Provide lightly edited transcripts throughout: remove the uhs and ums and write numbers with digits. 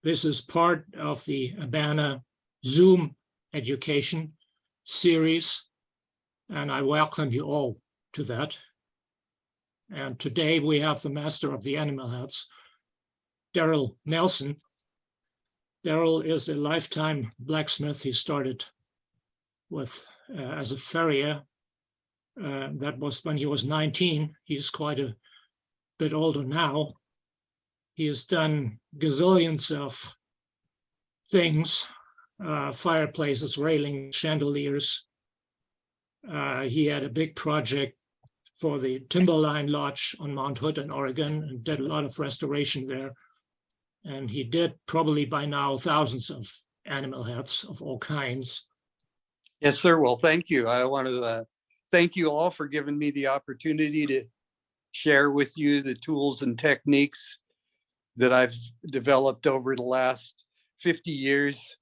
This is part of the ABANA Zoom education series, and I welcome you all to that. And today we have the master of the animal heads, Darryl Nelson. Darryl is a lifetime blacksmith. He started with as a farrier. That was when he was 19. He's quite a bit older now. He has done gazillions of things, fireplaces, railings, chandeliers. He had a big project for the Timberline Lodge on Mount Hood in Oregon and did a lot of restoration there. And he did probably by now thousands of animal heads of all kinds. Yes, sir. Well, thank you. I want to thank you all for giving me the opportunity to share with you the tools and techniques that I've developed over the last 50 years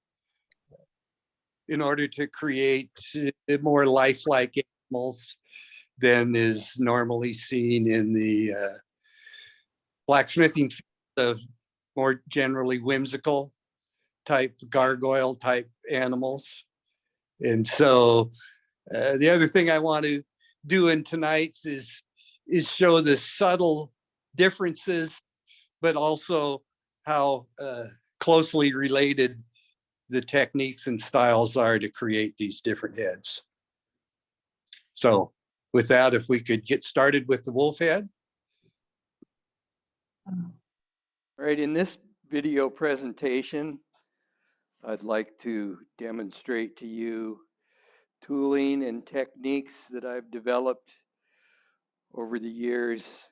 in order to create more lifelike animals than is normally seen in the blacksmithing field of more generally whimsical type, gargoyle type animals. And so the other thing I want to do in tonight's is show the subtle differences, but also how closely related the techniques and styles are to create these different heads. So with that, if we could get started with the wolf head. All right, in this video presentation, I'd like to demonstrate to you tooling and techniques that I've developed over the years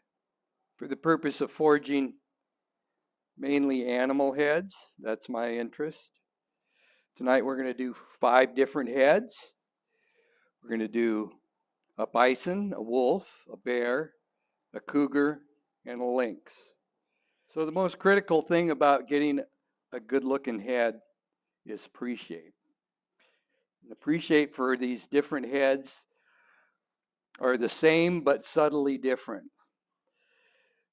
for the purpose of forging mainly animal heads. That's my interest. Tonight we're going to do 5 different heads. We're going to do a bison, a wolf, a bear, a cougar, and a lynx. So the most critical thing about getting a good looking head is pre-shape. The pre-shape for these different heads are the same but subtly different.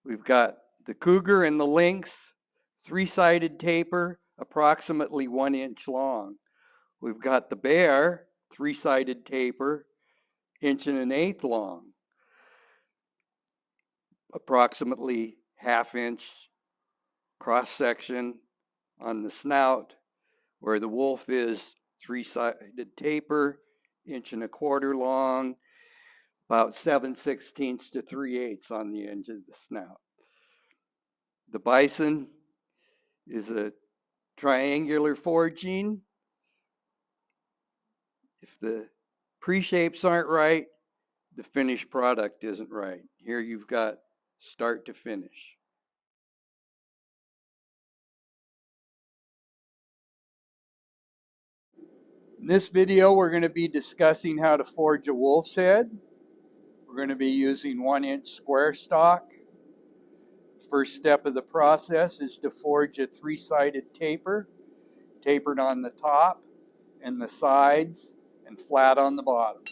We've got the cougar and the lynx, 3-sided taper, approximately 1 inch long. We've got the bear, 3-sided taper, 1.125 long, approximately 1/2 inch cross section on the snout, where the wolf is 3-sided taper, 1.25 inch long, about 7/16 to 3/8 on the edge of the snout. The bison is a triangular forging. If the pre-shapes aren't right, the finished product isn't right. Here you've got start to finish. In this video, we're going to be discussing how to forge a wolf's head. We're going to be using 1-inch square stock. First step of the process is to forge a 3-sided taper, tapered on the top and the sides and flat on the bottom.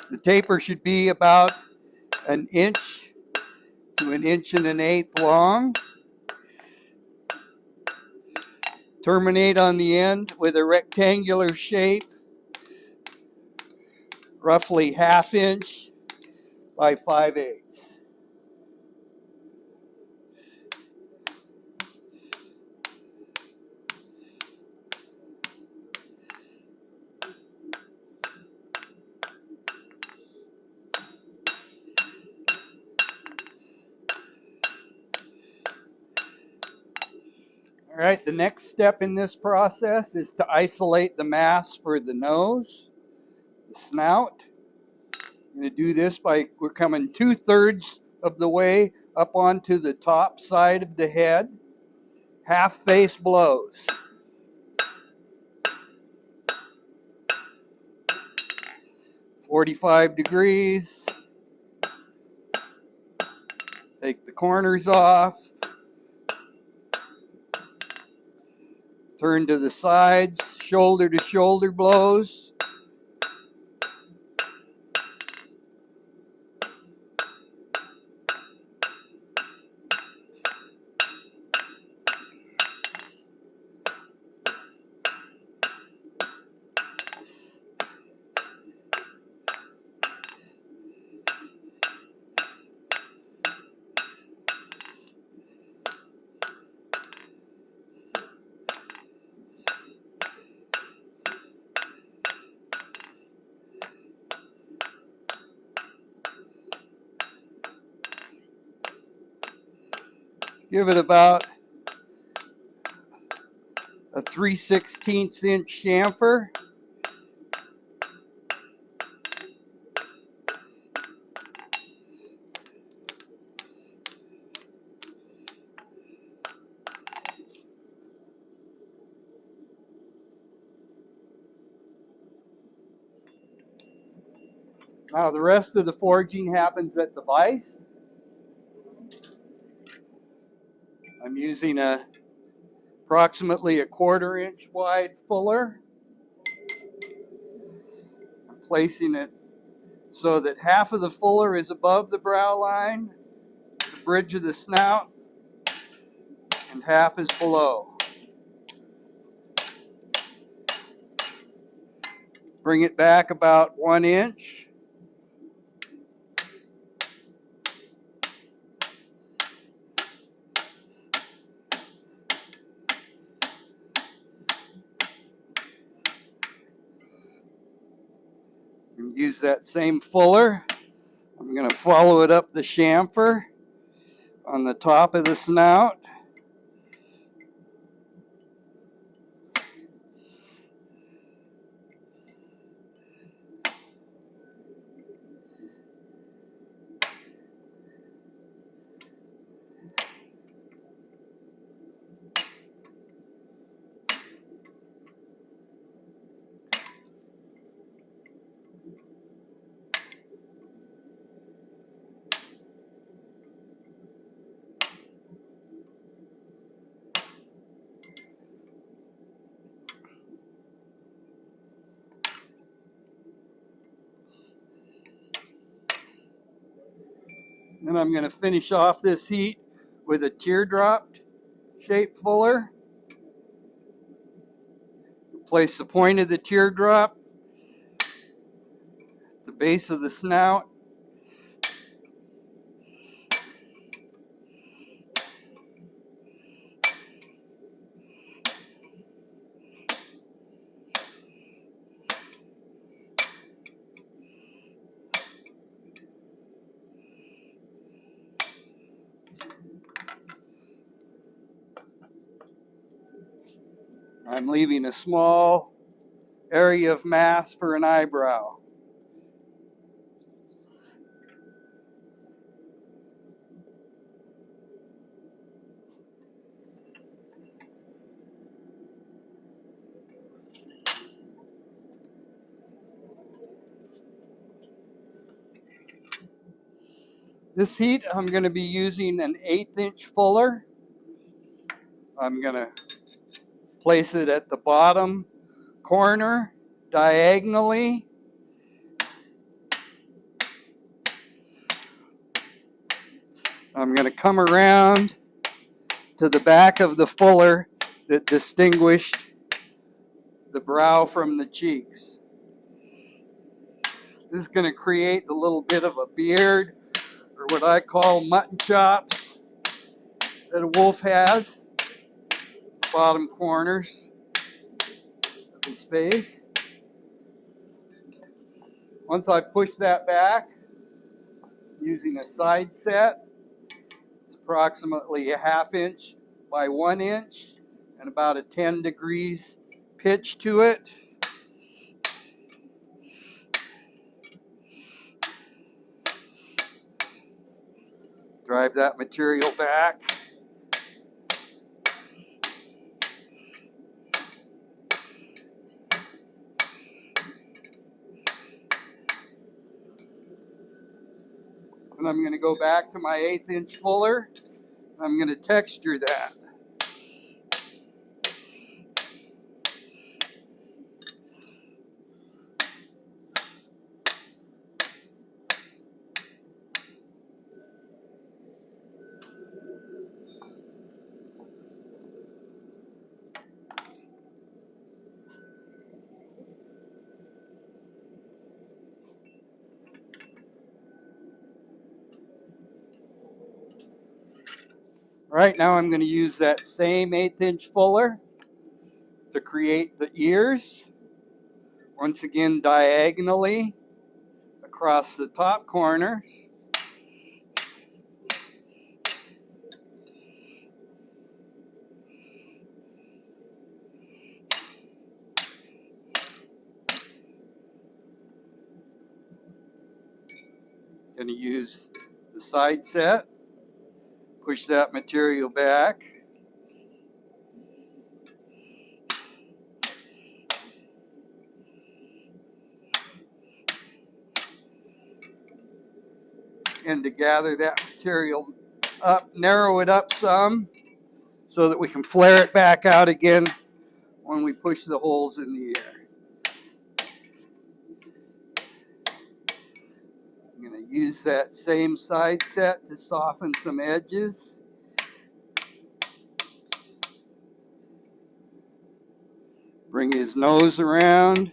The taper should be about 1 inch to 1.125 inches long. Terminate on the end with a rectangular shape, roughly 1/2 inch by 5/8. All right, the next step in this process is to isolate the mass for the nose, the snout, I'm going to do this by, we're coming 2/3 of the way up onto the top side of the head. Half face blows. $45. Take the corners off. Turn to the sides, shoulder to shoulder blows. Give it about a 3/16 inch chamfer. Now the rest of the forging happens at the vise. I'm using approximately a 1/4 inch wide fuller. I'm placing it so that half of the fuller is above the brow line, the bridge of the snout, and half is below. Bring it back about 1 inch. And use that same fuller. I'm going to follow it up the chamfer on the top of the snout. And I'm going to finish off this heat with a teardrop shaped fuller. Place the point of the teardrop at the base of the snout. I'm leaving a small area of mass for an eyebrow. This heat, I'm going to be using an 1/8 inch fuller. I'm going to place it at the bottom corner diagonally. I'm going to come around to the back of the fuller that distinguished the brow from the cheeks. This is going to create a little bit of a beard, or what I call mutton chops, that a wolf has. Bottom corners of his face. Once I push that back, using a side set, it's approximately a 1/2 inch by 1 inch and about a 10 degrees pitch to it. Drive that material back. And I'm going to go back to my 1/8 inch fuller. I'm going to texture that. Right now I'm going to use that same 1/8 inch fuller to create the ears. Once again, diagonally across the top corner. Going to use the side set. Push that material back. And to gather that material up, narrow it up some so that we can flare it back out again when we push the holes in the air. I'm going to use that same side set to soften some edges. Bring his nose around.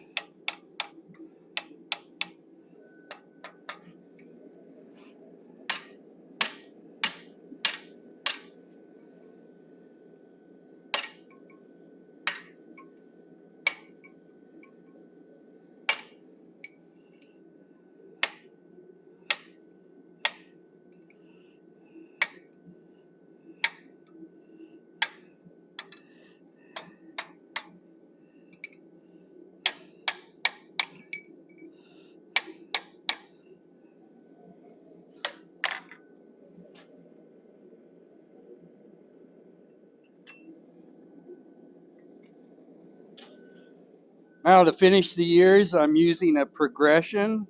Now to finish the ears, I'm using a progression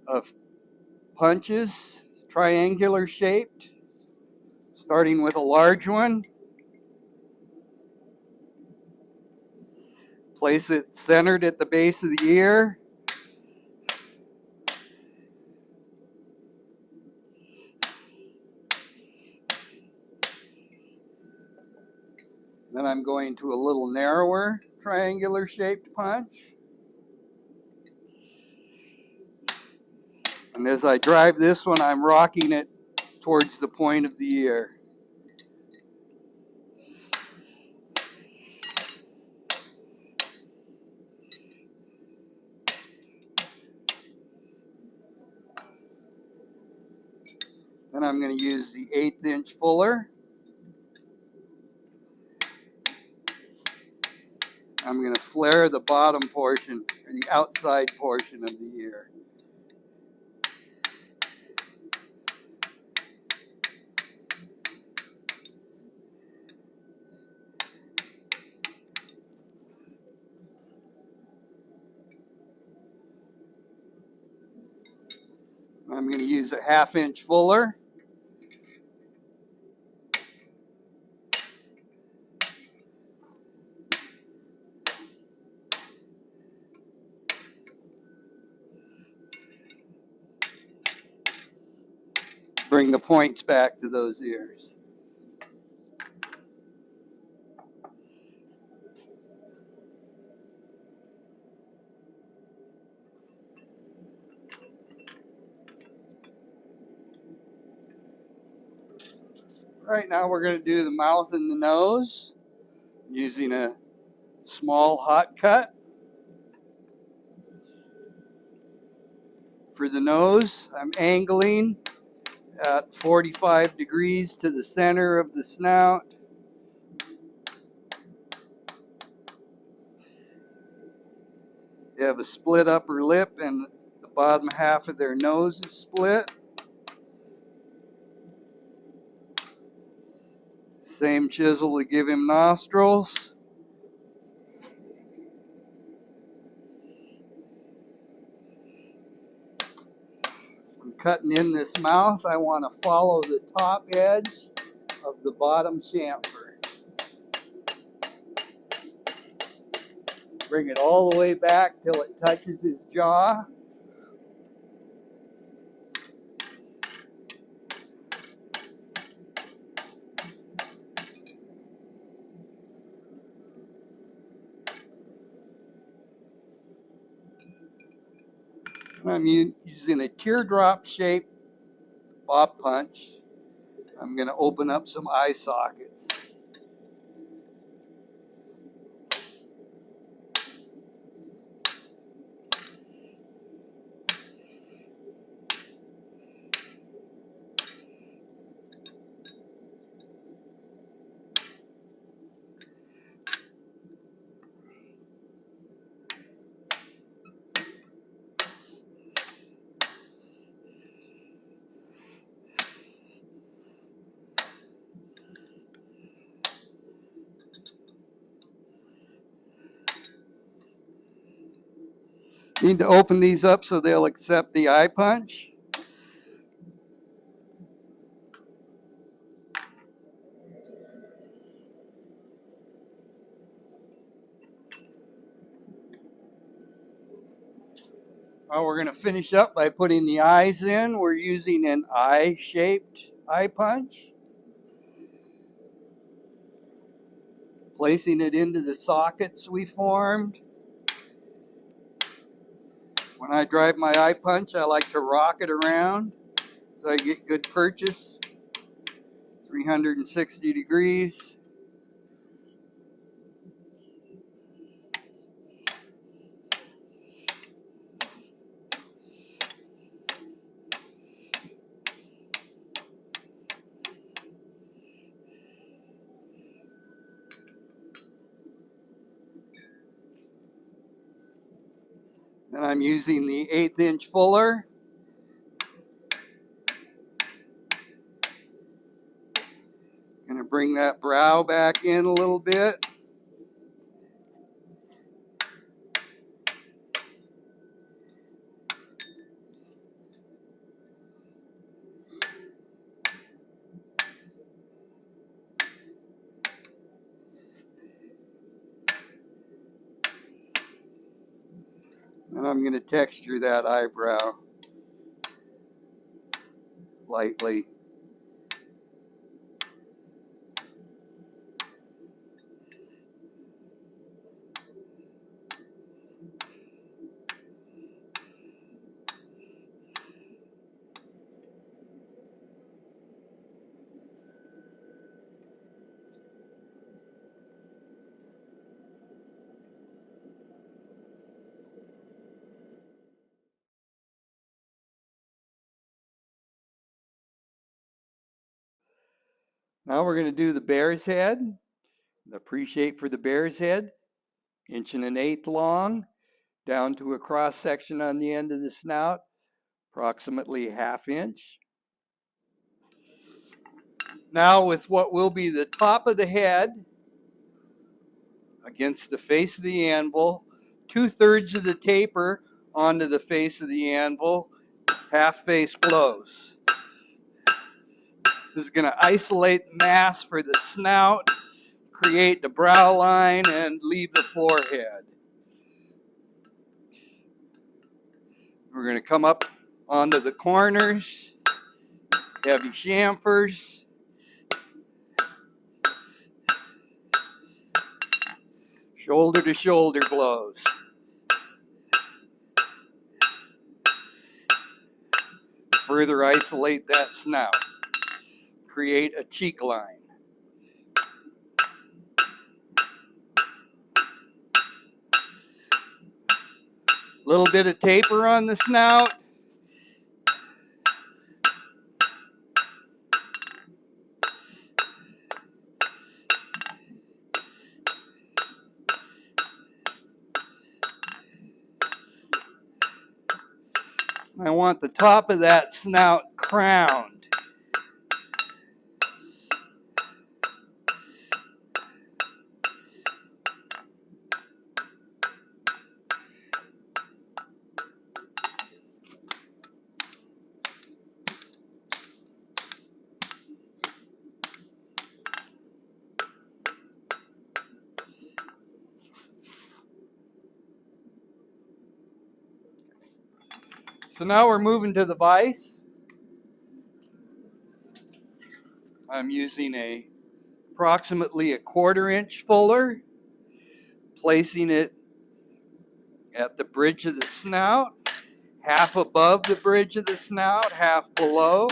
of punches, triangular shaped, starting with a large one. Place it centered at the base of the ear. Then I'm going to a little narrower triangular shaped punch. And as I drive this one, I'm rocking it towards the point of the ear. Then I'm going to use the 1/8 inch fuller. I'm going to flare the bottom portion, or the outside portion of the ear. I'm going to use a 1/2 inch fuller. Bring the points back to those ears. Right now we're going to do the mouth and the nose using a small hot cut. For the nose, I'm angling at 45 degrees to the center of the snout. They have a split upper lip and the bottom half of their nose is split. Same chisel to give him nostrils. I'm cutting in this mouth. I want to follow the top edge of the bottom chamfer. Bring it all the way back till it touches his jaw. I'm using a teardrop shaped bob punch. I'm going to open up some eye sockets. Need to open these up so they'll accept the eye punch. Well, we're going to finish up by putting the eyes in. We're using an eye-shaped eye punch. Placing it into the sockets we formed. When I drive my eye punch, I like to rock it around so I get good purchase. 360 degrees. And I'm using the 1/8 inch fuller. Going to bring that brow back in a little bit. And I'm going to texture that eyebrow lightly. Now we're going to do the bear's head. The pre-shape for the bear's head, 1 1/8 long, down to a cross section on the end of the snout, approximately 1/2 inch. Now with what will be the top of the head against the face of the anvil, 2/3 of the taper onto the face of the anvil, half face blows. This is going to isolate the mass for the snout, create the brow line, and leave the forehead. We're going to come up onto the corners, heavy chamfers. Shoulder to shoulder blows. Further isolate that snout. Create a cheek line. Little bit of taper on the snout. I want the top of that snout crowned. So now we're moving to the vise. I'm using approximately a 1/4 inch fuller, placing it at the bridge of the snout, half above the bridge of the snout, half below.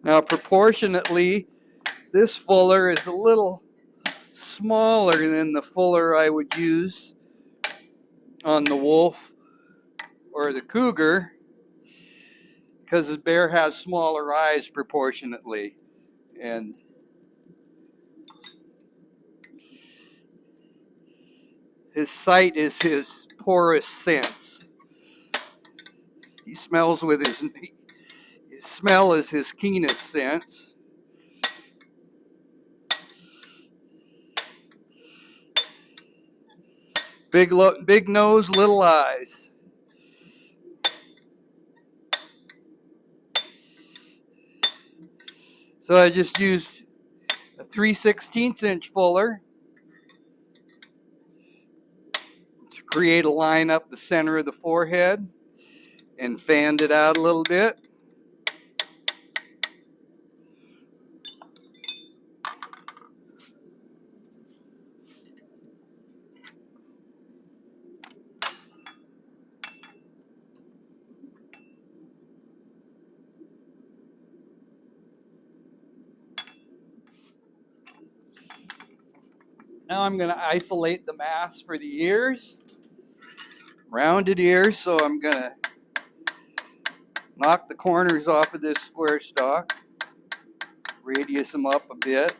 Now, proportionately, this fuller is a little smaller than the fuller I would use on the wolf or the cougar, because the bear has smaller eyes proportionately. And his sight is his poorest sense. He smells with his smell is his keenest sense. Big nose, little eyes. So I just used a 3/16 inch fuller to create a line up the center of the forehead and fanned it out a little bit. Now I'm going to isolate the mass for the ears. Rounded ears, so I'm going to knock the corners off of this square stock, radius them up a bit,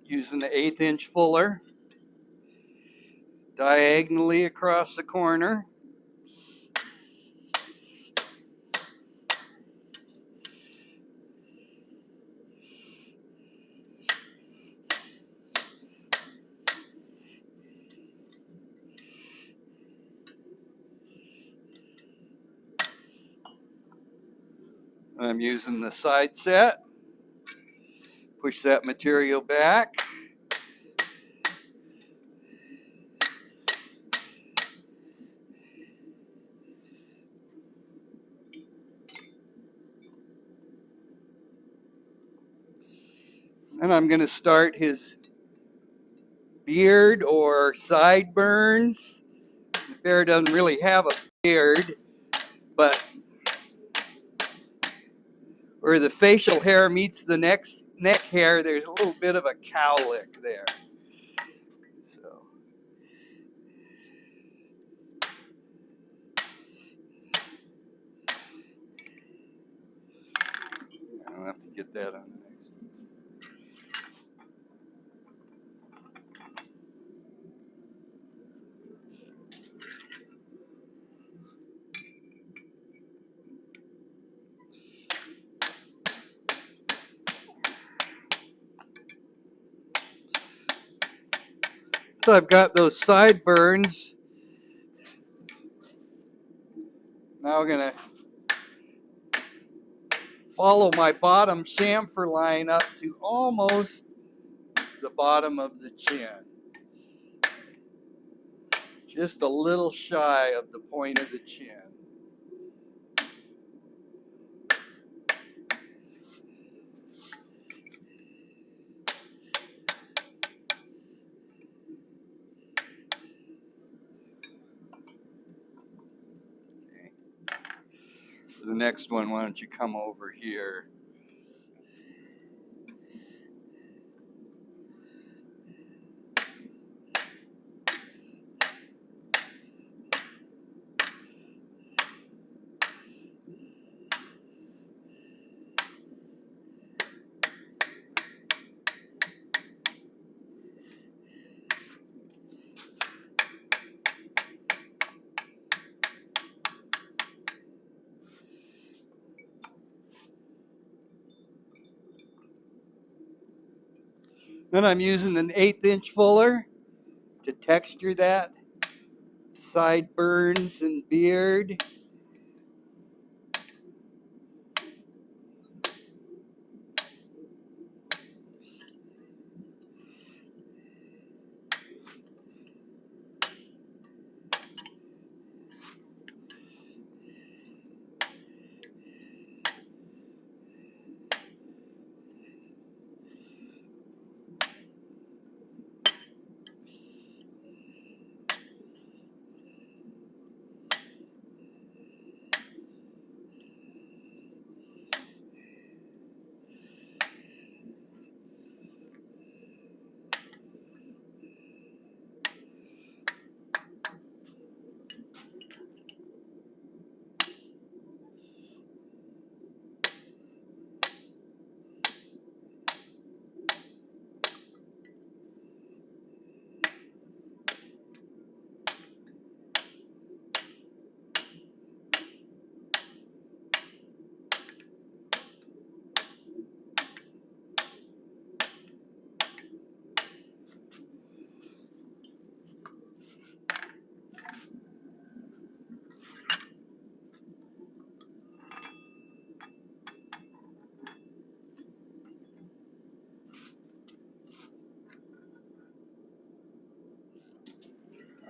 using the 1/8 inch fuller, diagonally across the corner. I'm using the side set. Push that material back. And I'm going to start his beard or sideburns. The bear doesn't really have a beard, but where the facial hair meets the neck hair, there's a little bit of a cowlick there. So I'll have to get that on the next. So I've got those sideburns. Now I'm going to follow my bottom chamfer line up to almost the bottom of the chin. Just a little shy of the point of the chin. Okay. For the next one, why don't you come over here? Then I'm using an 1/8" fuller to texture that sideburns and beard.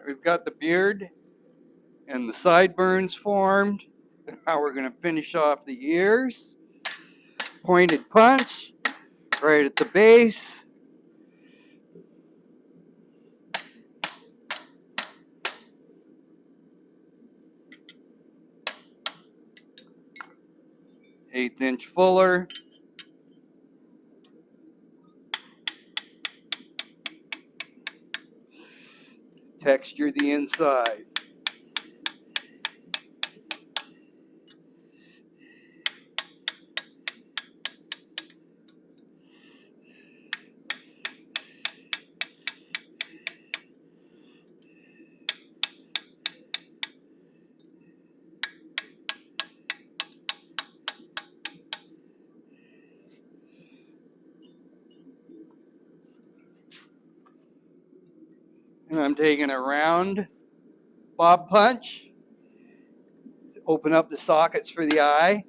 We've got the beard and the sideburns formed. Now we're going to finish off the ears. Pointed punch right at the base. Eighth-inch fuller. Texture the inside. And I'm taking a round bob punch to open up the sockets for the eye.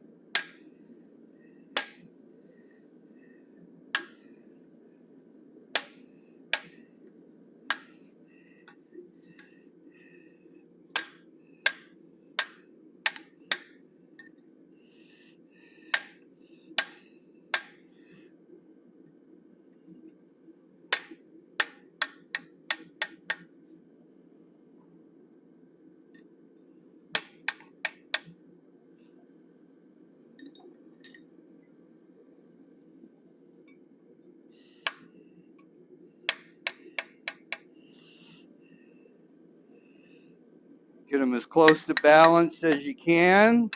Get them as close to balanced as you can.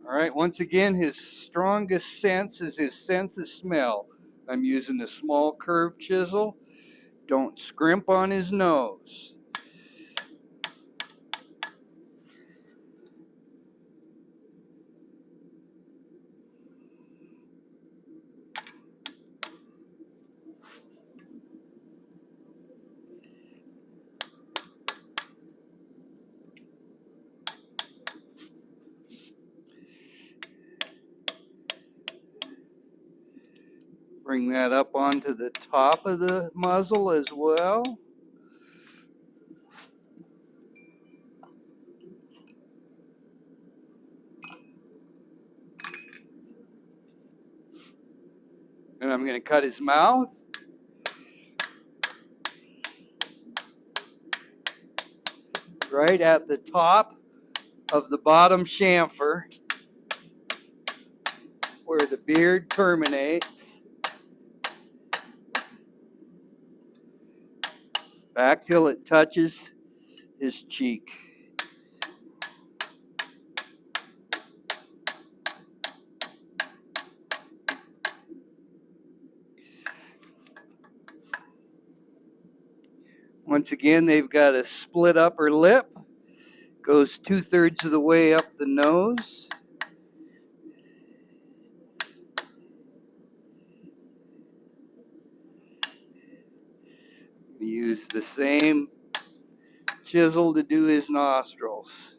All right, once again, his strongest sense is his sense of smell. I'm using a small curved chisel. Don't scrimp on his nose. Bring that up onto the top of the muzzle as well. And I'm going to cut his mouth. Right at the top of the bottom chamfer, where the beard terminates. Back till it touches his cheek. Once again, they've got a split upper lip, goes 2/3 of the way up the nose. We use the same chisel to do his nostrils.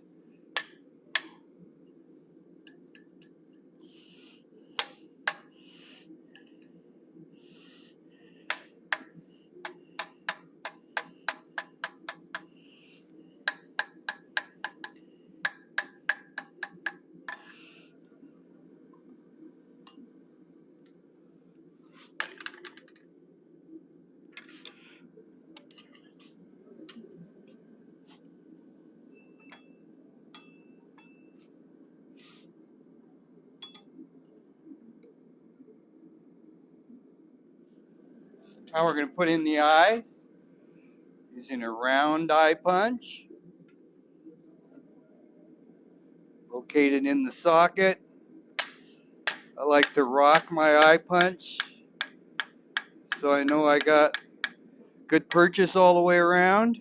Now we're going to put in the eyes using a round eye punch located in the socket. I like to rock my eye punch so I know I got good purchase all the way around.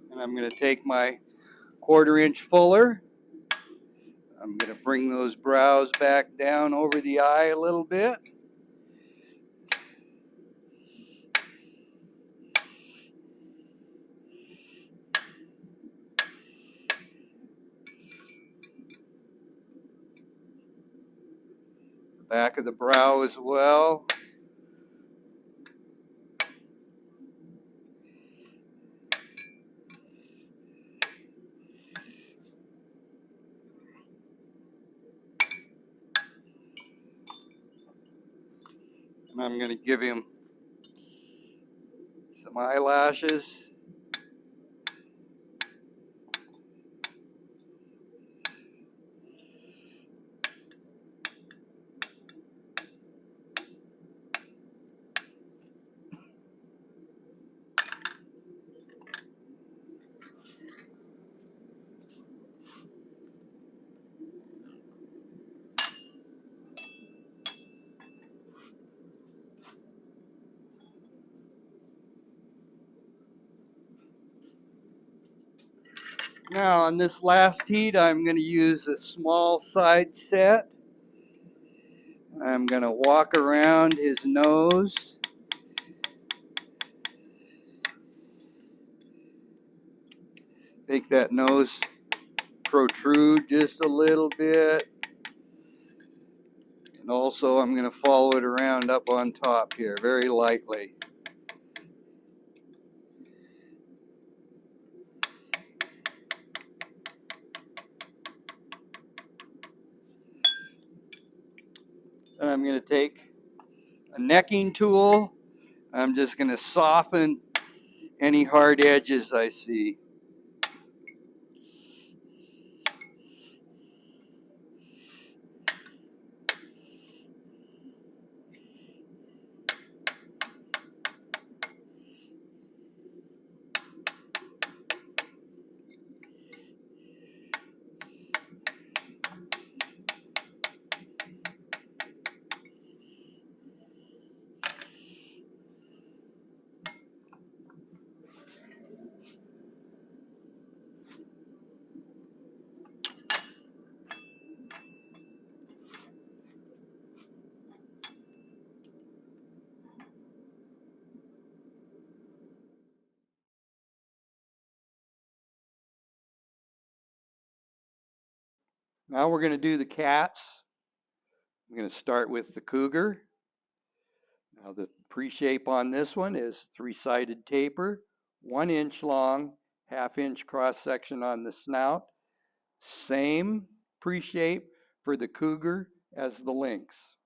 And I'm going to take my 1/4 inch fuller. I'm going to bring those brows back down over the eye a little bit. Back of the brow as well. And I'm going to give him some eyelashes. Now on this last heat, I'm going to use a small side set. I'm going to walk around his nose. Make that nose protrude just a little bit. And also I'm going to follow it around up on top here very lightly. Then I'm going to take a necking tool. I'm just going to soften any hard edges I see. Now we're going to do the cats. I'm going to start with the cougar. Now the pre-shape on this one is 3-sided taper, 1 inch long, 1/2 inch cross section on the snout. Same pre-shape for the cougar as the lynx.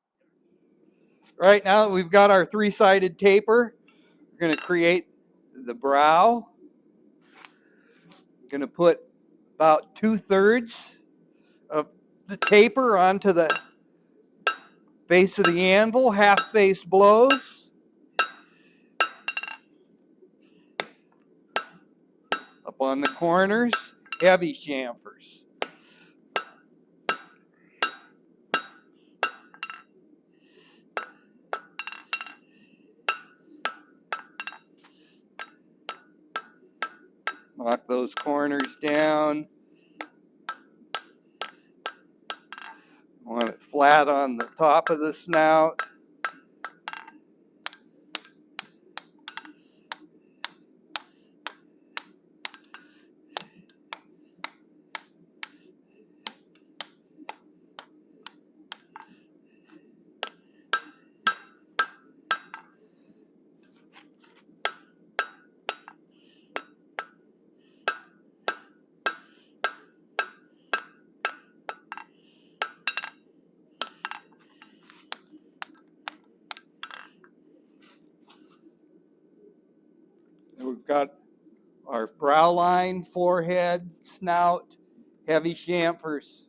Right now that we've got our 3-sided taper, we're going to create the brow. We're going to put about 2/3 of the taper onto the Face of the anvil, half face blows. Up on the corners, heavy chamfers. Knock those corners down. Want it flat on the top of the snout. And we've got our brow line, forehead, snout, heavy chamfers.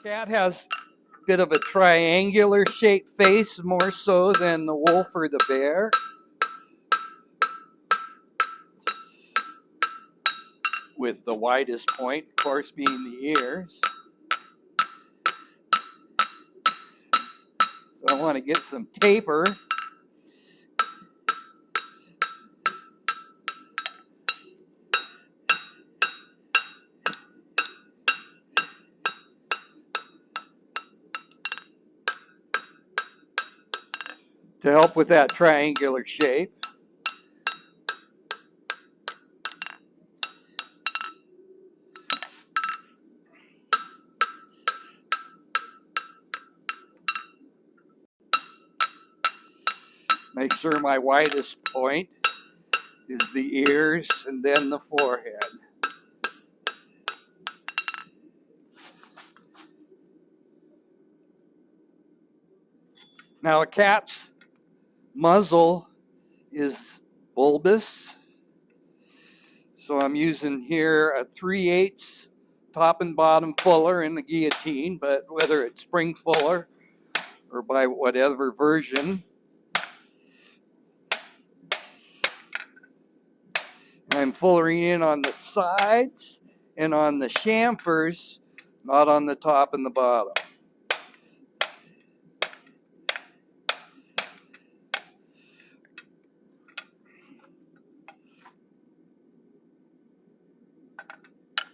Cat has a bit of a triangular shaped face, more so than the wolf or the bear. With the widest point, of course, being the ears. So I want to get some taper. To help with that triangular shape. Make sure my widest point is the ears and then the forehead. Now a cat's muzzle is bulbous. So I'm using here a 3/8 top and bottom fuller in the guillotine, but whether it's spring fuller or by whatever version. I'm fullering in on the sides and on the chamfers, not on the top and the bottom.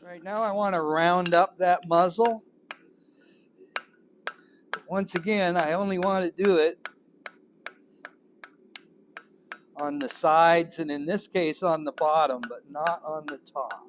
Right now I want to round up that muzzle. Once again, I only want to do it on the sides and in this case on the bottom, but not on the top.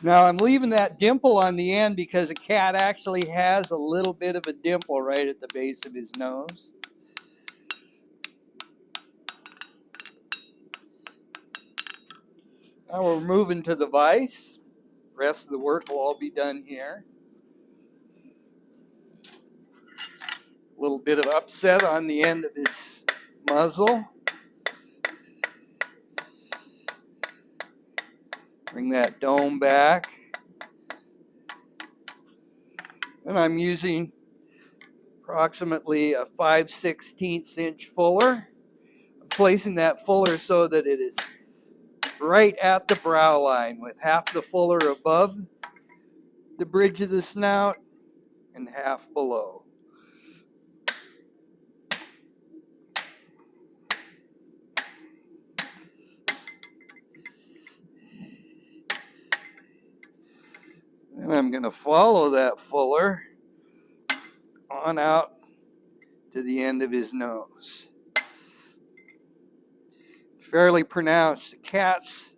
Now I'm leaving that dimple on the end because a cat actually has a little bit of a dimple right at the base of his nose. Now we're moving to the vise. The rest of the work will all be done here. A little bit of upset on the end of his muzzle. Bring that dome back. And I'm using approximately a 5/16 inch fuller. I'm placing that fuller so that it is right at the brow line with half the fuller above the bridge of the snout and half below. And I'm going to follow that fuller on out to the end of his nose. Fairly pronounced. The cat's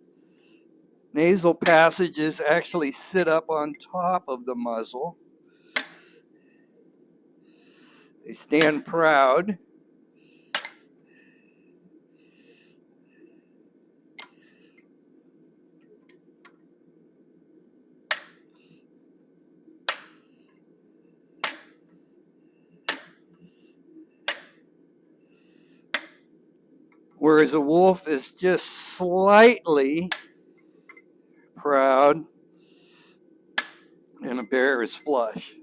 nasal passages actually sit up on top of the muzzle. They stand proud. Whereas a wolf is just slightly proud and a bear is flush.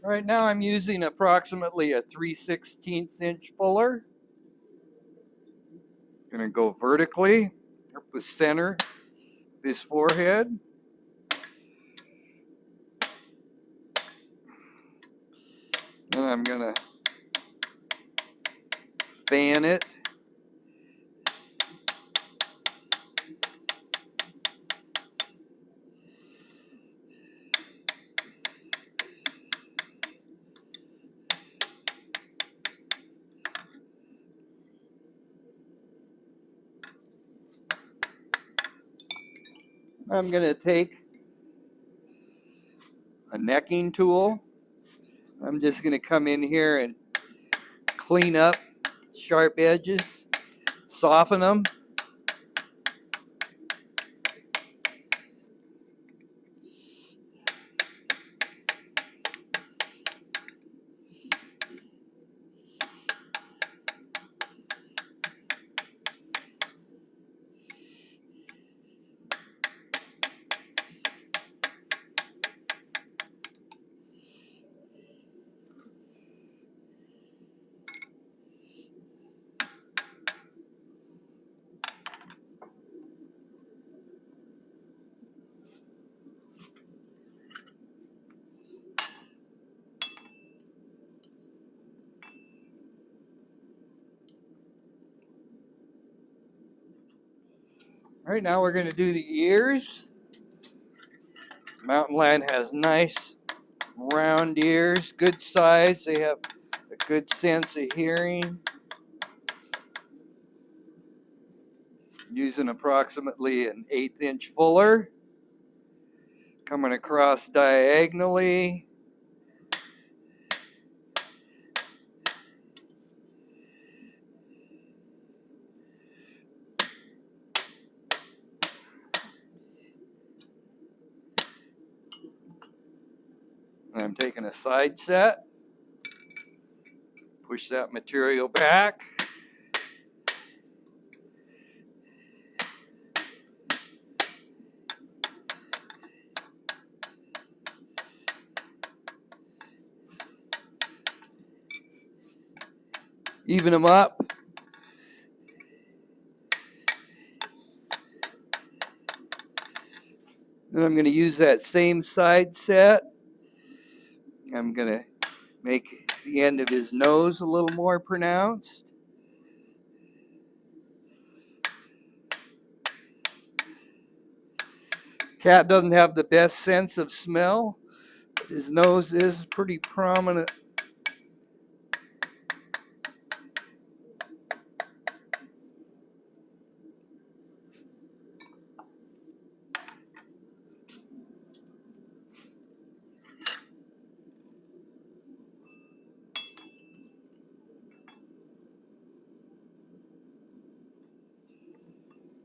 Right now I'm using approximately a 3/16 inch fuller. I'm going to go vertically up the center of his forehead. And I'm going to fan it. I'm going to take a necking tool. I'm just going to come in here and clean up sharp edges, soften them. Right now we're going to do the ears. Mountain lion has nice round ears, good size. They have a good sense of hearing. Using approximately an 1/8 inch fuller. Coming across diagonally. And I'm taking a side set. Push that material back. Even them up. Then I'm going to use that same side set. I'm going to make the end of his nose a little more pronounced. Cat doesn't have the best sense of smell, but his nose is pretty prominent.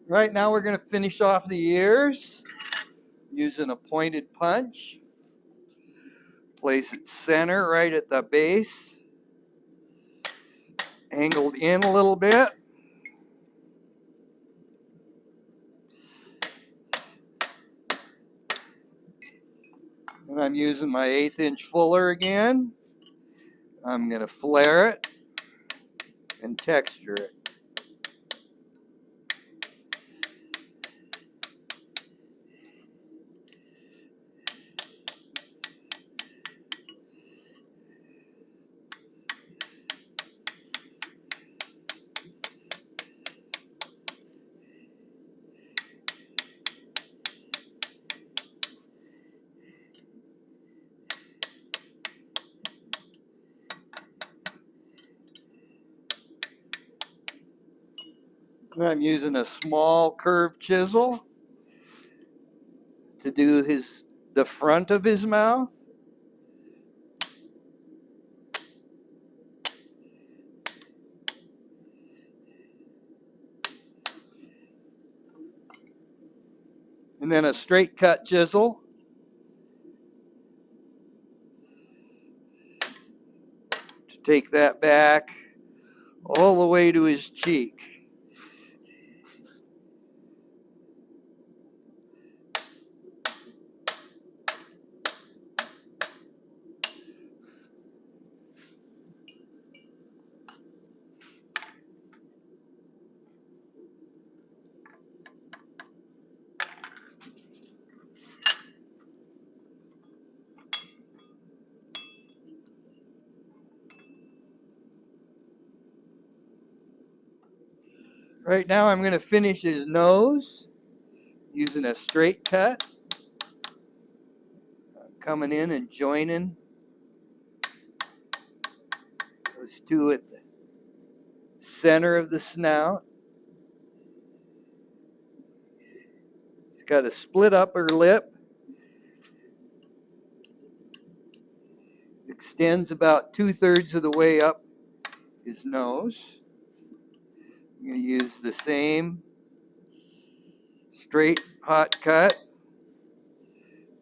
Right now we're going to finish off the ears using a pointed punch. Place it center right at the base. Angled in a little bit. And I'm using my 1/8 inch fuller again. I'm going to flare it and texture it. And I'm using a small curved chisel to do the front of his mouth. And then a straight cut chisel to take that back all the way to his cheek. Right now I'm going to finish his nose using a straight cut. I'm coming in and joining those two at the center of the snout. He's got a split upper lip. Extends about 2/3 of the way up his nose. I'm going to use the same straight hot cut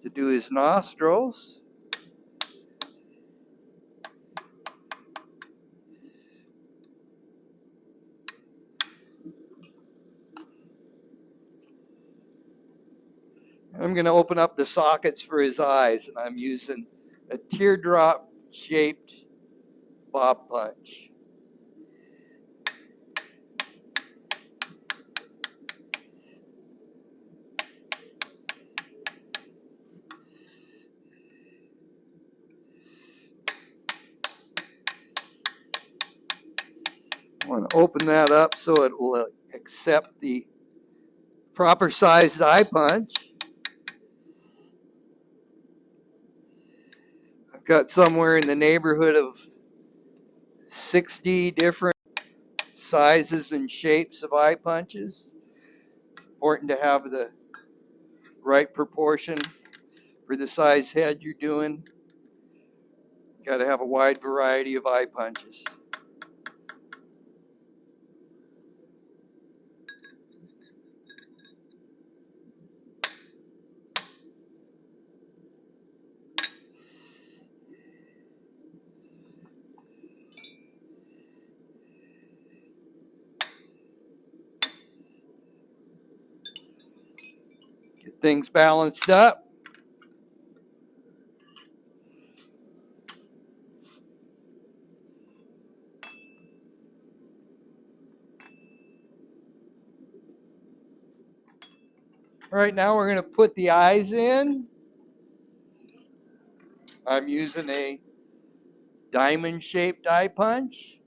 to do his nostrils. I'm going to open up the sockets for his eyes, and I'm using a teardrop shaped bob punch. I want to open that up so it will accept the proper sized eye punch. I've got somewhere in the neighborhood of 60 different sizes and shapes of eye punches. It's important to have the right proportion for the size head you're doing. Got to have a wide variety of eye punches. Get things balanced up. Right now we're going to put the eyes in. I'm using a diamond shaped eye punch.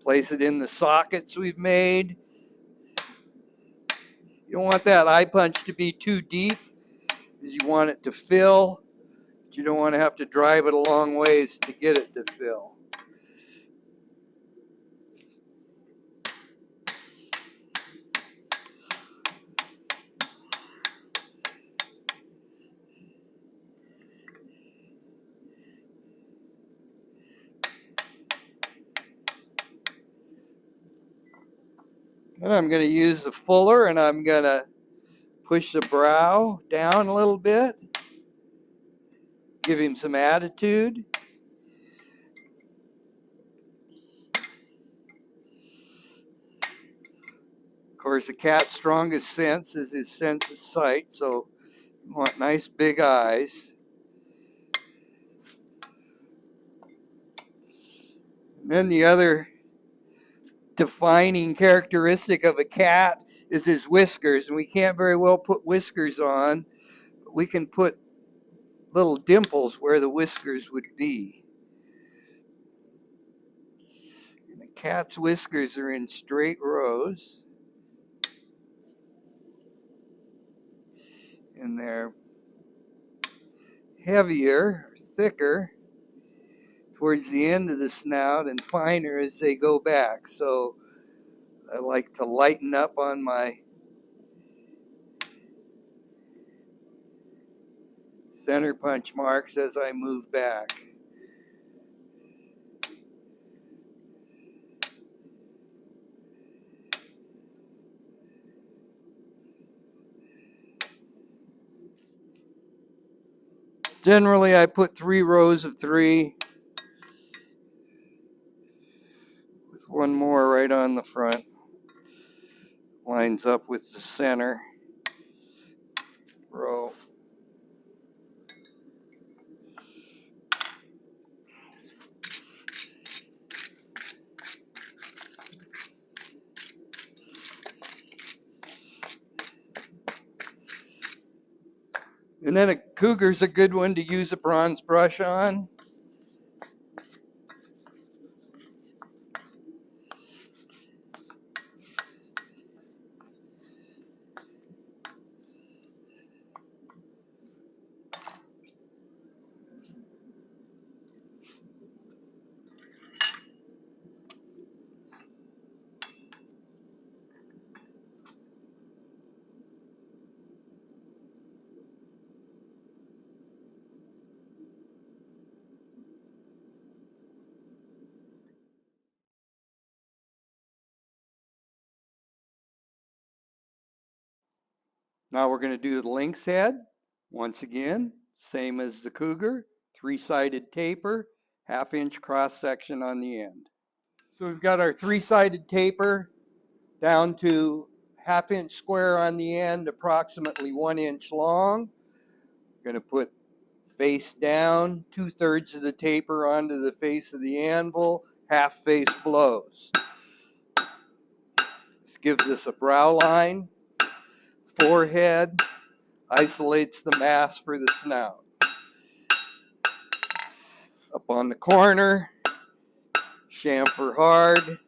Place it in the sockets we've made. You don't want that eye punch to be too deep because you want it to fill, but you don't want to have to drive it a long ways to get it to fill. And I'm going to use the fuller and I'm going to push the brow down a little bit. Give him some attitude. Of course, a cat's strongest sense is his sense of sight, so you want nice big eyes. And then the other defining characteristic of a cat is his whiskers, and we can't very well put whiskers on, but we can put little dimples where the whiskers would be. And the cat's whiskers are in straight rows, and they're heavier, thicker, towards the end of the snout and finer as they go back. So I like to lighten up on my center punch marks as I move back. Generally, I put 3 rows of 3 with one more right on the front. Lines up with the center row. And then a cougar's a good one to use a bronze brush on. Now we're going to do the lynx head. Once again, same as the cougar, 3-sided taper, 1/2 inch cross section on the end. So we've got our 3-sided taper down to 1/2 inch square on the end, approximately 1 inch long. We're going to put face down, 2/3 of the taper onto the face of the anvil, half face blows. This gives us a brow line, forehead, isolates the mass for the snout. Up on the corner, chamfer hard.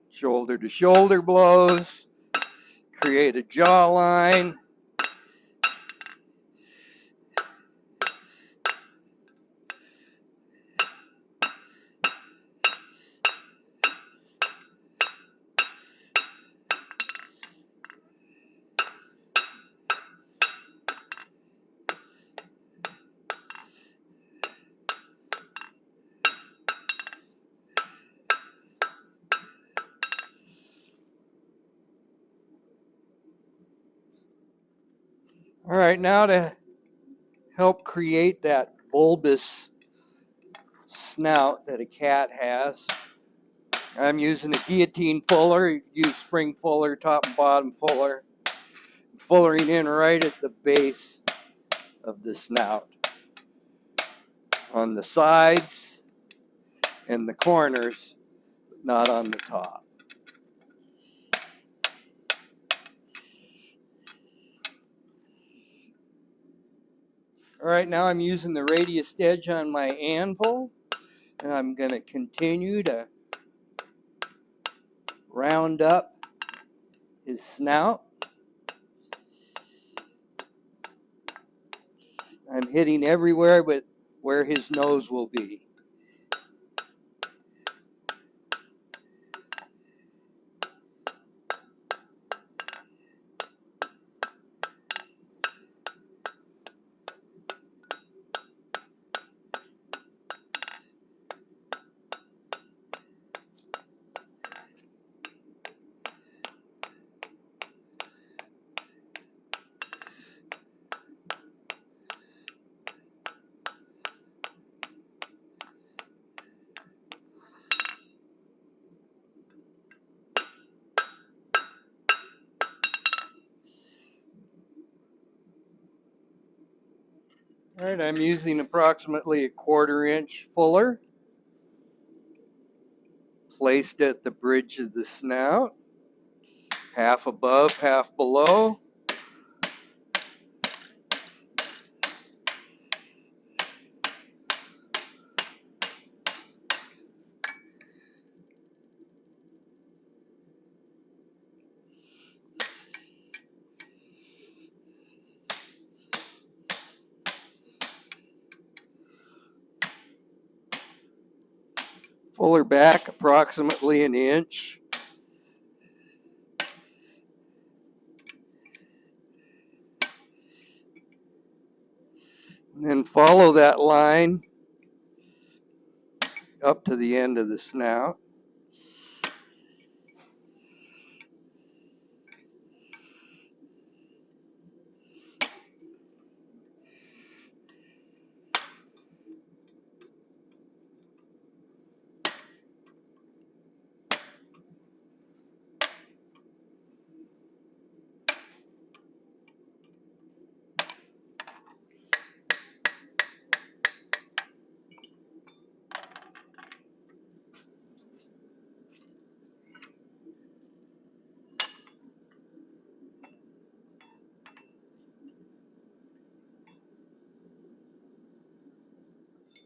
Shoulder to shoulder blows, create a jawline. All right, now to help create that bulbous snout that a cat has, I'm using a guillotine fuller. You can use spring fuller, top and bottom fuller. Fullering in right at the base of the snout. On the sides and the corners, but not on the top. All right, now I'm using the radius edge on my anvil, and I'm going to continue to round up his snout. I'm hitting everywhere but where his nose will be. All right, I'm using approximately a 1/4 inch fuller, placed at the bridge of the snout, half above, half below. Fuller back approximately an inch. And then follow that line up to the end of the snout.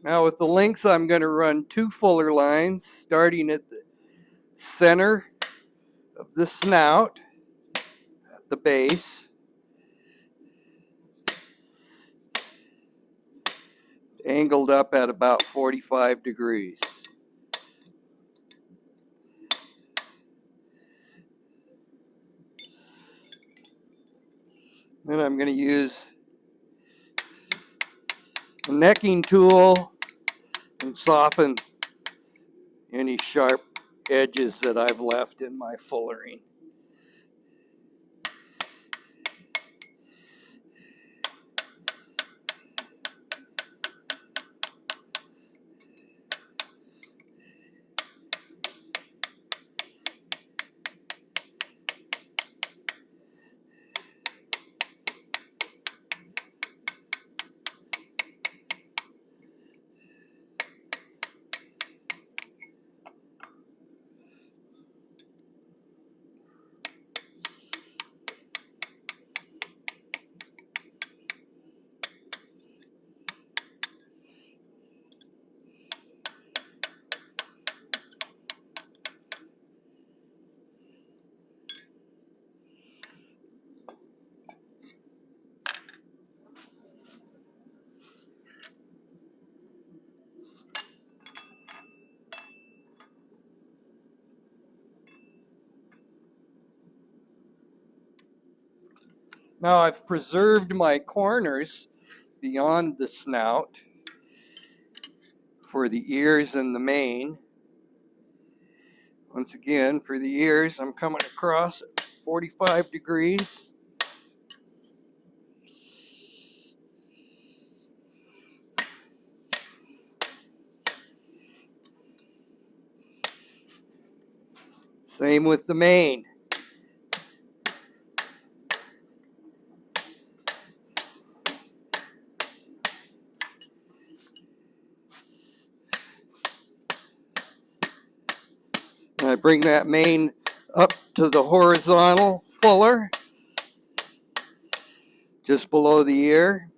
Now with the lynx, I'm going to run 2 fuller lines starting at the center of the snout at the base, angled up at about 45 degrees. Then I'm going to use a necking tool and soften any sharp edges that I've left in my fullering. Now I've preserved my corners beyond the snout for the ears and the mane. Once again, for the ears, I'm coming across at 45 degrees. Same with the mane. And I bring that mane up to the horizontal fuller, just below the ear.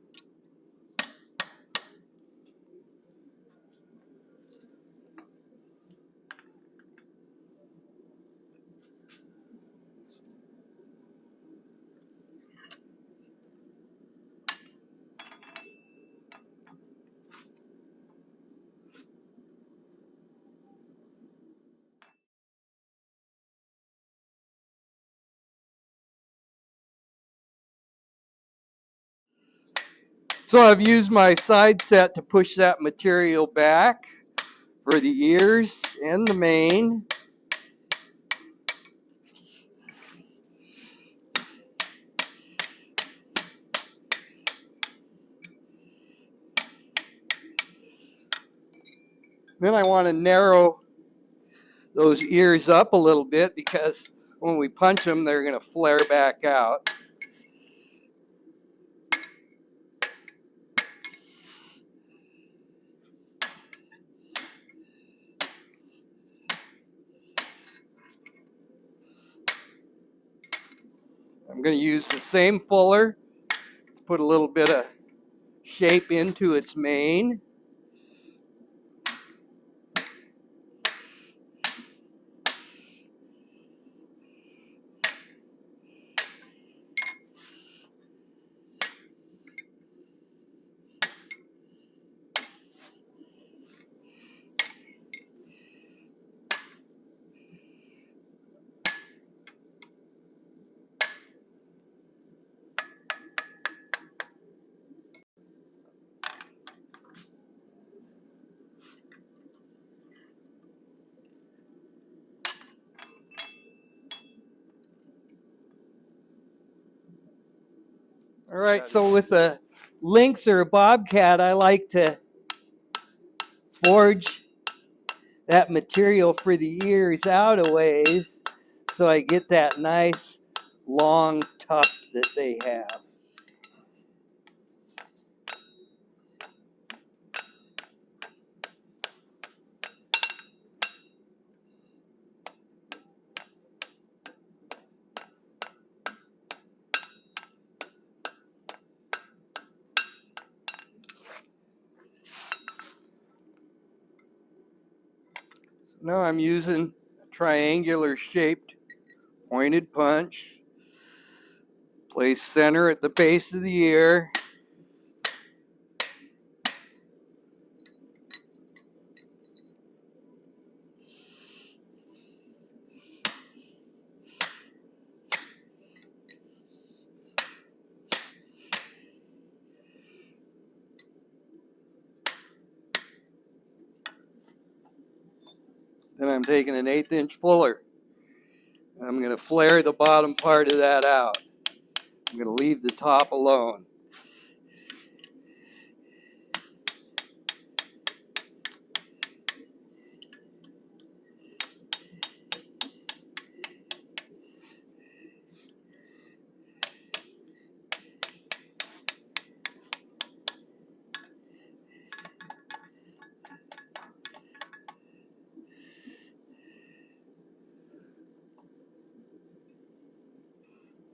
So I've used my side set to push that material back for the ears and the mane. Then I want to narrow those ears up a little bit because when we punch them, they're going to flare back out. I'm going to use the same fuller to put a little bit of shape into its mane. All right, so with a lynx or a bobcat, I like to forge that material for the ears out a ways so I get that nice long tuft that they have. So now I'm using a triangular shaped pointed punch. Place center at the base of the ear. Then I'm taking an 1/8 inch fuller. I'm going to flare the bottom part of that out. I'm going to leave the top alone.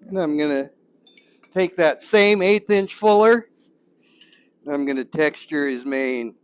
And I'm going to take that same 1/8 inch fuller. I'm going to texture his mane.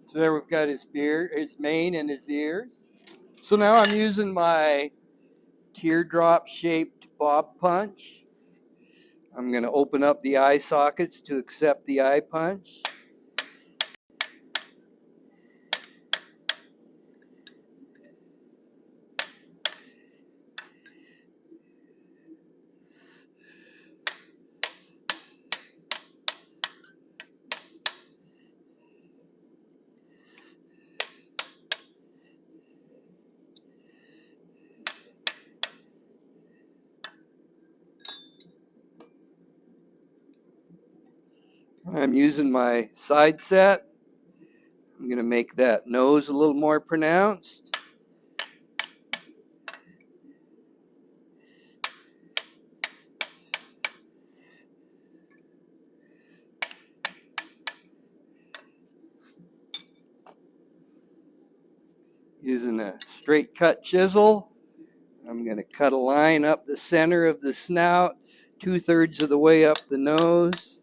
So there we've got his beard, his mane, and his ears. So now I'm using my teardrop shaped bob punch. I'm going to open up the eye sockets to accept the eye punch. I'm using my side set. I'm going to make that nose a little more pronounced. Using a straight cut chisel, I'm going to cut a line up the center of the snout, 2/3 of the way up the nose.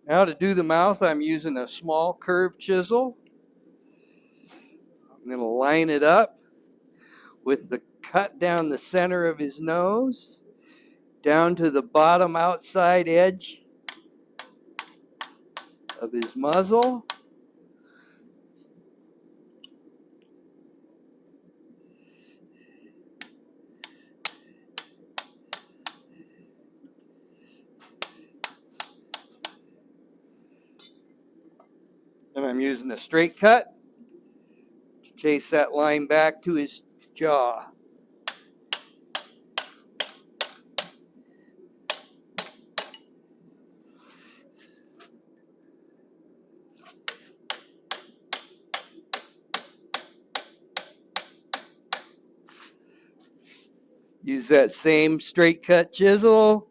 Now to do the mouth, I'm using a small curved chisel. I'm going to line it up with the cut down the center of his nose, down to the bottom outside edge of his muzzle. And I'm using a straight cut to chase that line back to his jaw. Use that same straight cut chisel.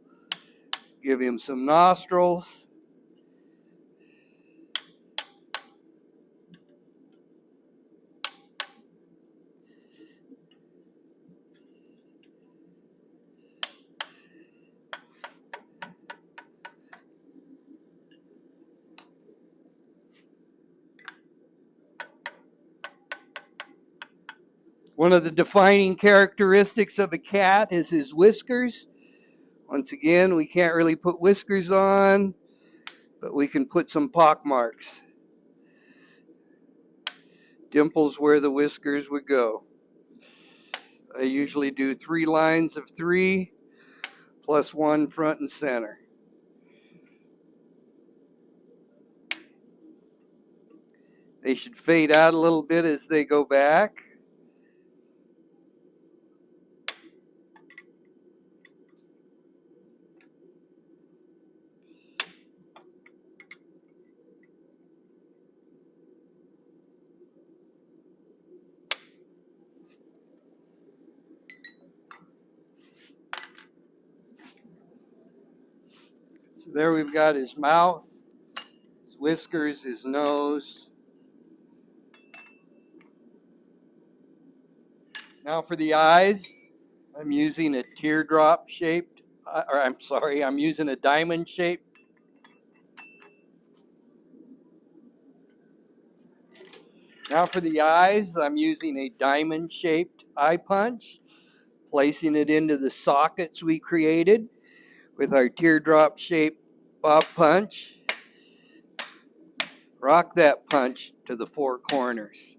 Give him some nostrils. One of the defining characteristics of a cat is his whiskers. Once again, we can't really put whiskers on, but we can put some pock marks. Dimples where the whiskers would go. I usually do 3 lines of 3 plus 1 front and center. They should fade out a little bit as they go back. So there we've got his mouth, his whiskers, his nose. Now for the eyes, I'm using a teardrop shaped, I'm using a diamond shaped. Now for the eyes, I'm using a diamond shaped eye punch, placing it into the sockets we created with our teardrop shaped bob punch. Rock that punch to the 4 corners.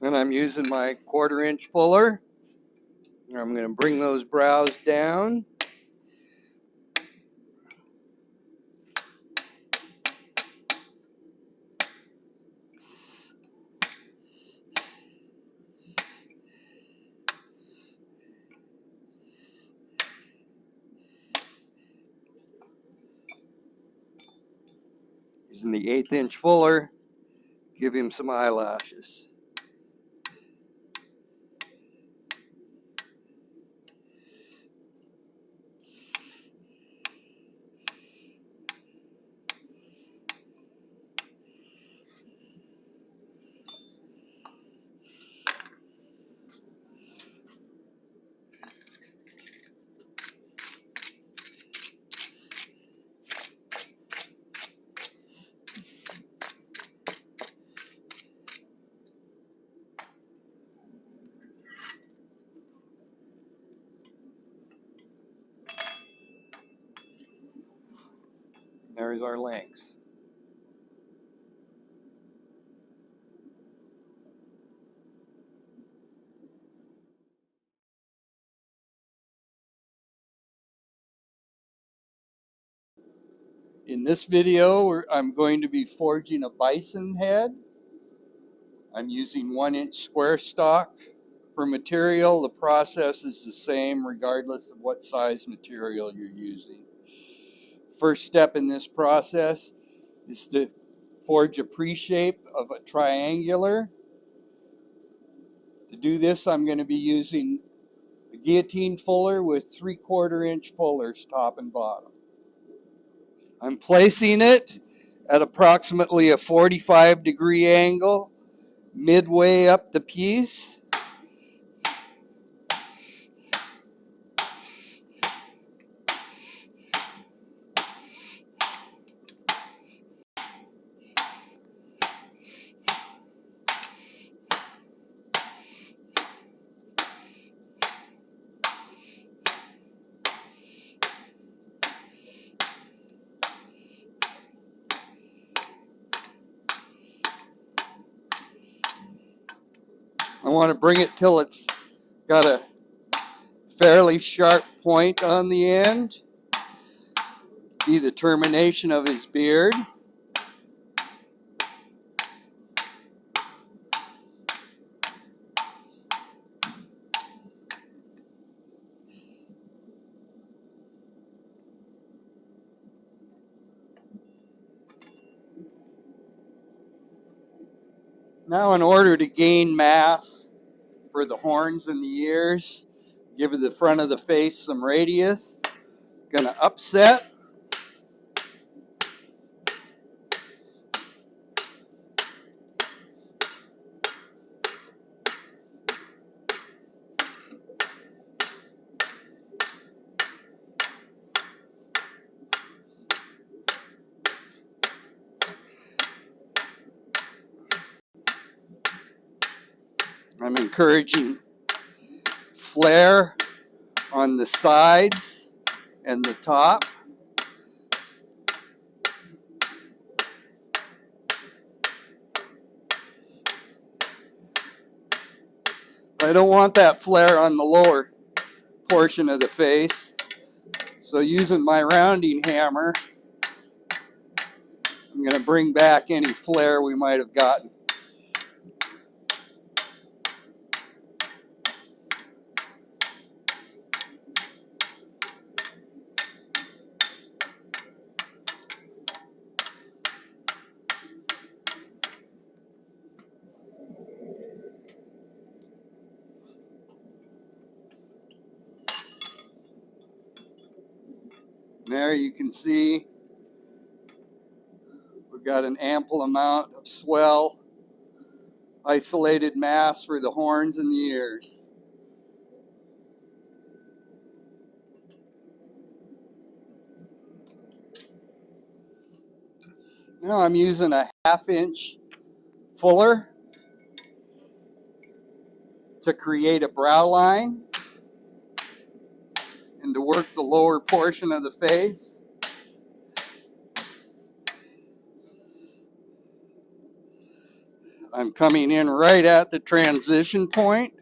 And I'm using my 1/4 inch fuller. I'm going to bring those brows down. Using the 1/8 inch fuller, give him some eyelashes. There's our lynx. In this video, I'm going to be forging a bison head. I'm using 1 inch square stock. For material, the process is the same regardless of what size material you're using. First step in this process is to forge a pre-shape of a triangular. To do this, I'm going to be using a guillotine fuller with 3/4 inch fullers top and bottom. I'm placing it at approximately a 45-degree angle midway up the piece. I want to bring it till it's got a fairly sharp point on the end. be the termination of his beard. Now, in order to gain mass for the horns and the ears, give the front of the face some radius. Gonna upset. I'm encouraging flare on the sides and the top. I don't want that flare on the lower portion of the face. So using my rounding hammer, I'm going to bring back any flare we might have gotten. There you can see we've got an ample amount of swell, isolated mass for the horns and the ears. Now I'm using a 1/2 inch fuller to create a brow line and to work the lower portion of the face. I'm coming in right at the transition point.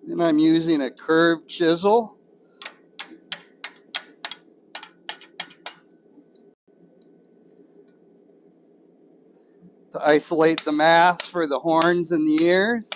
And I'm using a curved chisel to isolate the mass for the horns and the ears.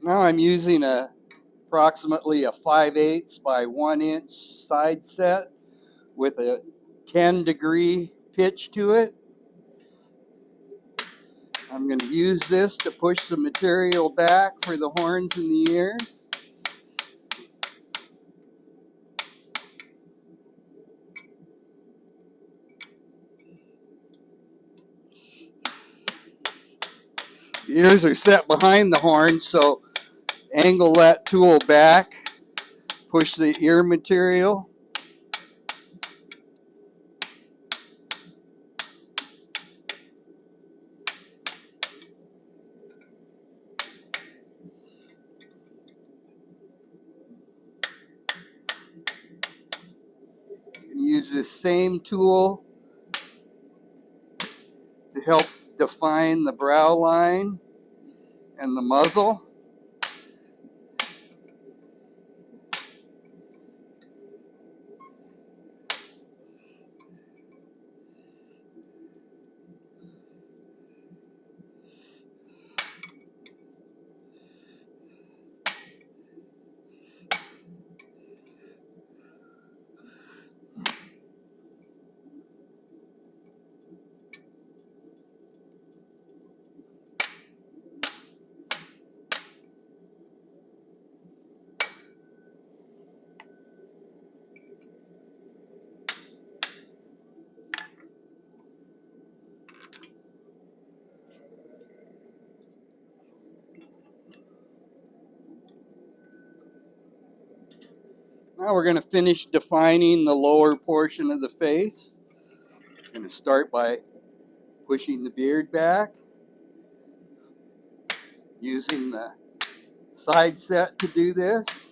Now I'm using approximately a 5/8 by 1 inch side set with a 10-degree pitch to it. I'm going to use this to push the material back for the horns and the ears. The ears are set behind the horns, so angle that tool back, push the ear material. And use this same tool to help define the brow line and the muzzle. Now we're going to finish defining the lower portion of the face. I'm going to start by pushing the beard back, using the side set to do this.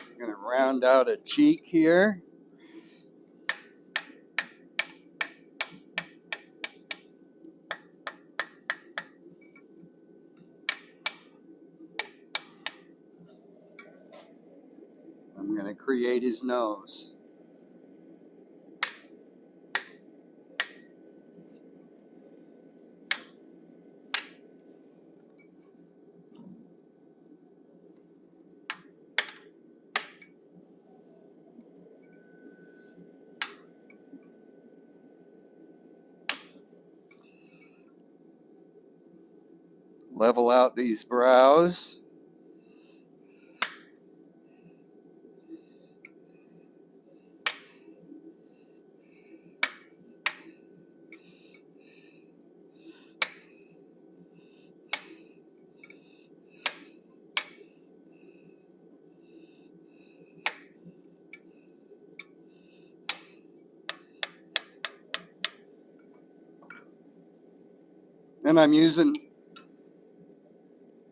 I'm going to round out a cheek here. I'm going to create his nose. Level out these brows. And I'm using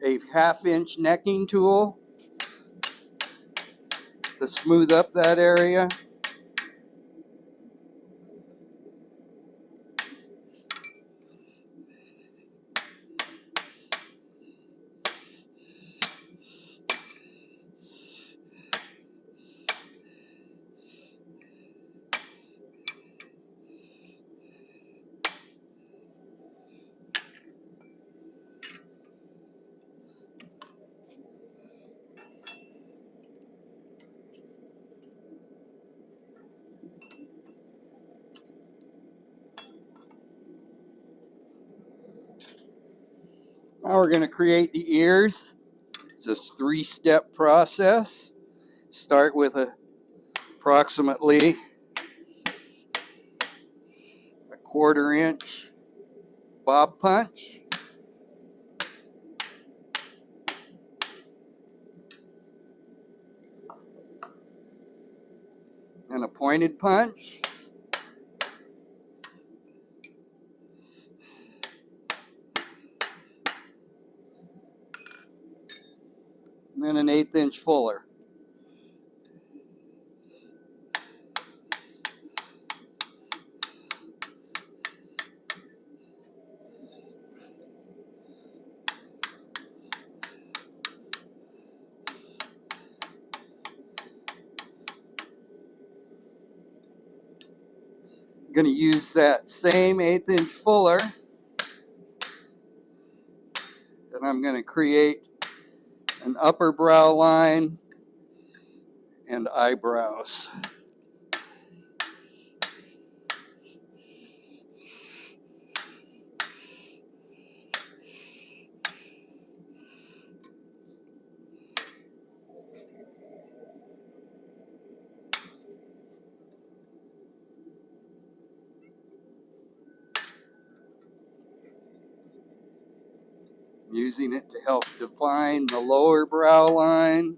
a 1/2-inch necking tool to smooth up that area. Now we're going to create the ears. It's a 3-step process. Start with approximately a 1/4 inch bob punch. And a pointed punch. And then an 1/8 inch fuller. I'm going to use that same 1/8 inch fuller, and I'm going to create an upper brow line and eyebrows. Using it to help define the lower brow line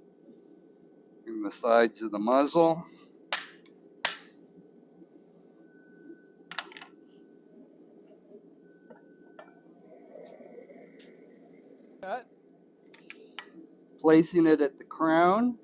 and the sides of the muzzle. Placing it at the crown.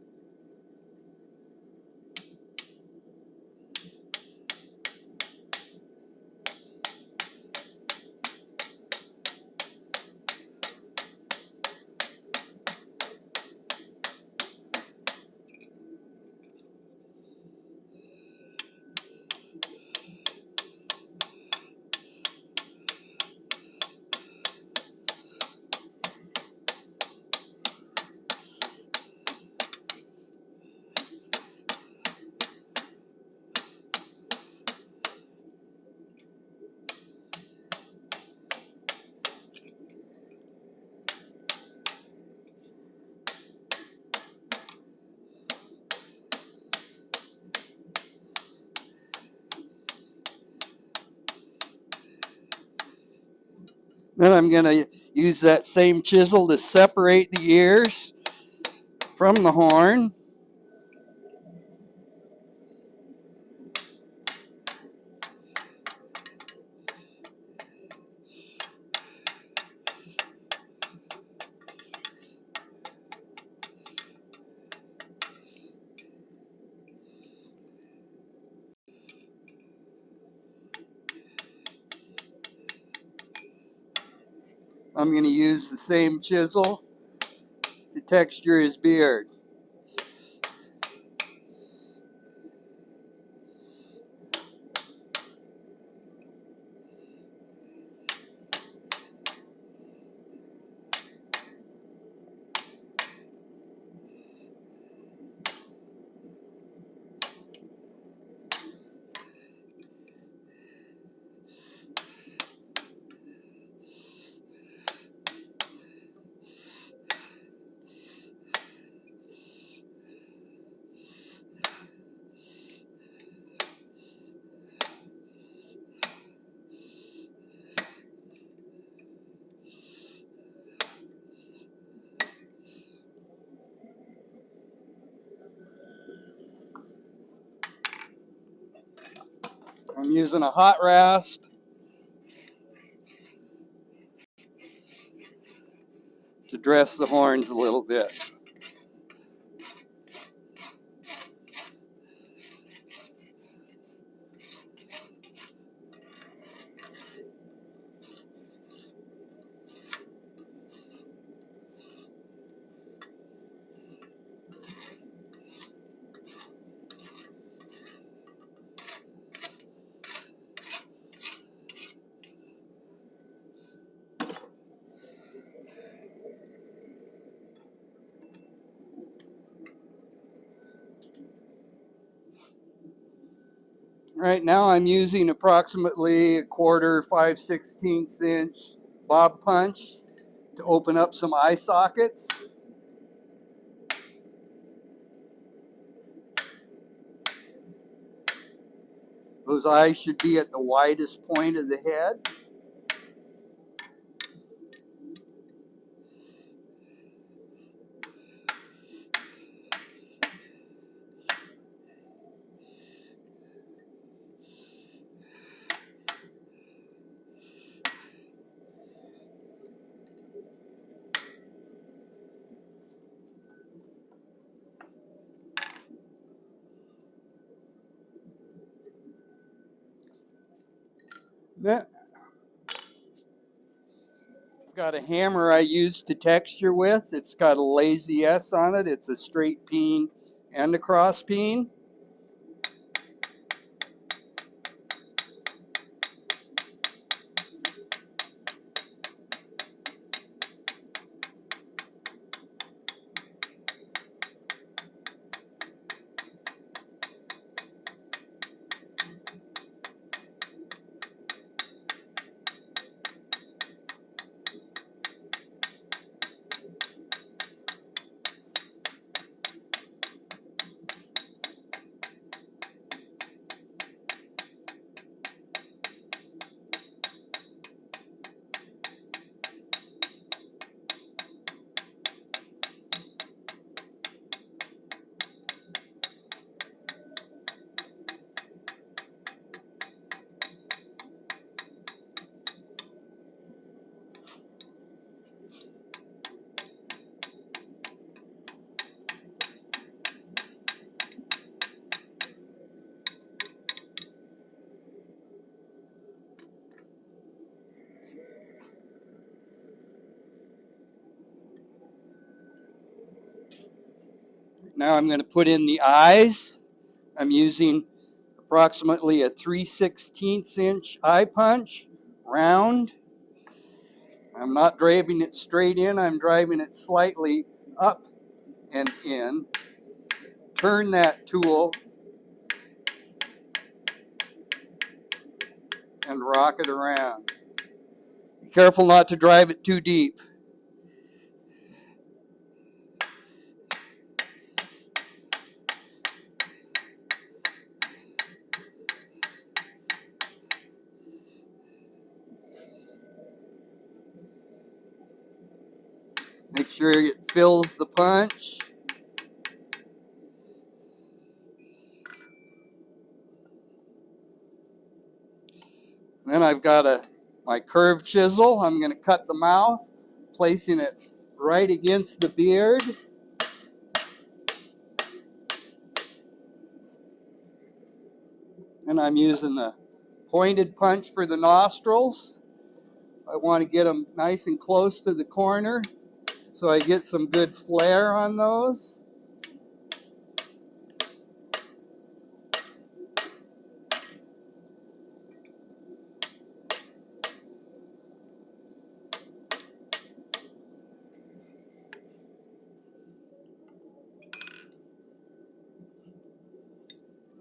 Then I'm going to use that same chisel to separate the ears from the horn. I'm going to use the same chisel to texture his beard. I'm using a hot rasp to dress the horns a little bit. Right now I'm using approximately 1/4 5/16 inch bob punch to open up some eye sockets. Those eyes should be at the widest point of the head. Then I've got a hammer I use to texture with. It's got a lazy S on it. It's a straight peen and a cross peen. Now I'm going to put in the eyes. I'm using approximately a 3/16 inch eye punch, round. I'm not driving it straight in, I'm driving it slightly up and in. Turn that tool and rock it around. Be careful not to drive it too deep. sure it fills the punch. Then I've got my curved chisel. I'm going to cut the mouth, placing it right against the beard. And I'm using the pointed punch for the nostrils. I want to get them nice and close to the corner so I get some good flare on those.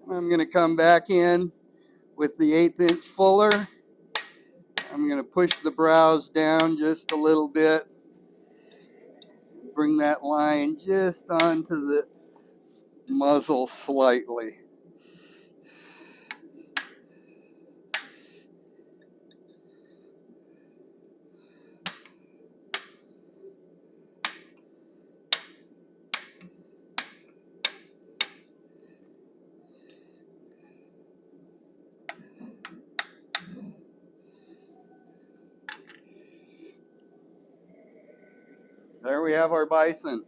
I'm going to come back in with the 1/8 inch fuller. I'm going to push the brows down just a little bit. Bring that line just onto the muzzle slightly. There we have our bison.